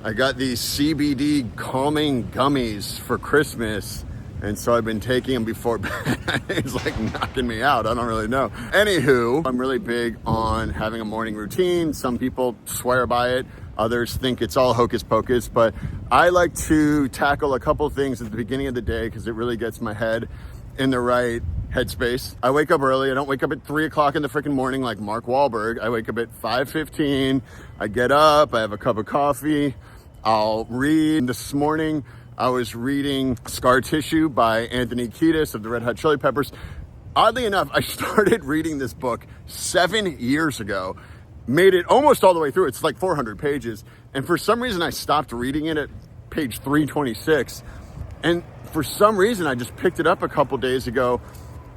I got these CBD calming gummies for Christmas, and so I've been taking them before bed. It's like knocking me out. I don't really know. Anywho, I'm really big on having a morning routine. Some people swear by it. Others think it's all hocus pocus, but I like to tackle a couple things at the beginning of the day because it really gets my head in the right headspace. I wake up early. I don't wake up at 3 o'clock in the freaking morning like Mark Wahlberg. I wake up at 5:15. I get up, I have a cup of coffee. I'll read. This morning, I was reading Scar Tissue by Anthony Kiedis of the Red Hot Chili Peppers. Oddly enough, I started reading this book 7 years ago, made it almost all the way through. It's like 400 pages. And for some reason, I stopped reading it at page 326. And for some reason, I just picked it up a couple days ago.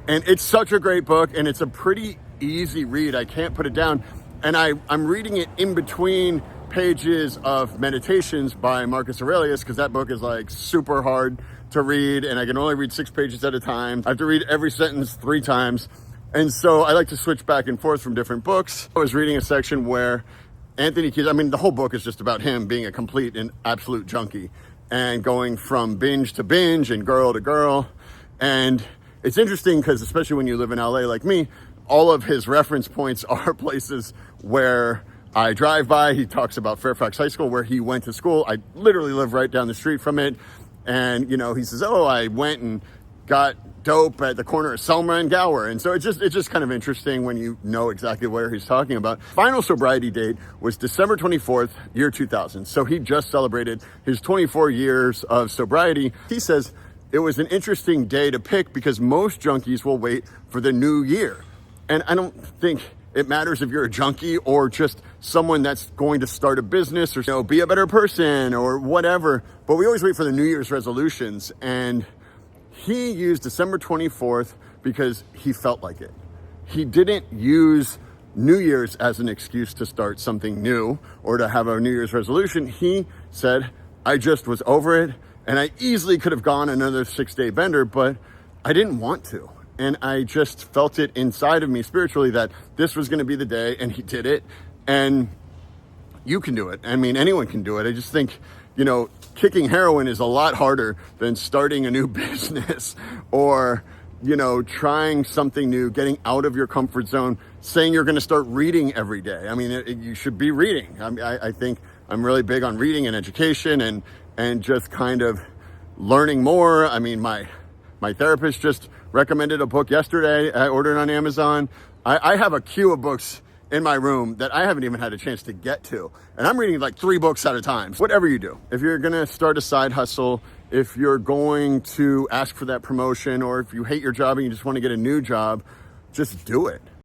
And it's such a great book, and it's a pretty easy read. I can't put it down. And I'm reading it in between pages of Meditations by Marcus Aurelius, because that book is like super hard to read, and I can only read 6 pages at a time. I have to read every sentence 3 times. And so I like to switch back and forth from different books. I was reading a section where Anthony Kiedis, I mean, the whole book is just about him being a complete and absolute junkie and going from binge to binge and girl to girl. And it's interesting because especially when you live in LA like me, all of his reference points are places where I drive by. He talks about Fairfax High School where he went to school. I literally live right down the street from it. And, you know, he says, oh, I went and got dope at the corner of Selma and Gower. And so it's just kind of interesting when you know exactly where he's talking about. Final sobriety date was December 24th, year 2000. So he just celebrated his 24 years of sobriety. He says it was an interesting day to pick because most junkies will wait for the new year. And I don't think it matters if you're a junkie or just someone that's going to start a business or, you know, be a better person or whatever. But we always wait for the New Year's resolutions. And he used December 24th because he felt like it. He didn't use New Year's as an excuse to start something new or to have a New Year's resolution. He said, I just was over it, and I easily could have gone another 6-day bender, but I didn't want to. And I just felt it inside of me spiritually that this was going to be the day, and he did it. And you can do it. I mean, anyone can do it. I just think, you know, kicking heroin is a lot harder than starting a new business or, you know, trying something new, getting out of your comfort zone, saying you're going to start reading every day. I mean, you should be reading. I think I'm really big on reading and education and just kind of learning more. I mean, my therapist just recommended a book yesterday. I ordered it on Amazon. I have a queue of books in my room that I haven't even had a chance to get to. And I'm reading like 3 books at a time. Whatever you do, if you're going to start a side hustle, if you're going to ask for that promotion, or if you hate your job and you just want to get a new job, just do it.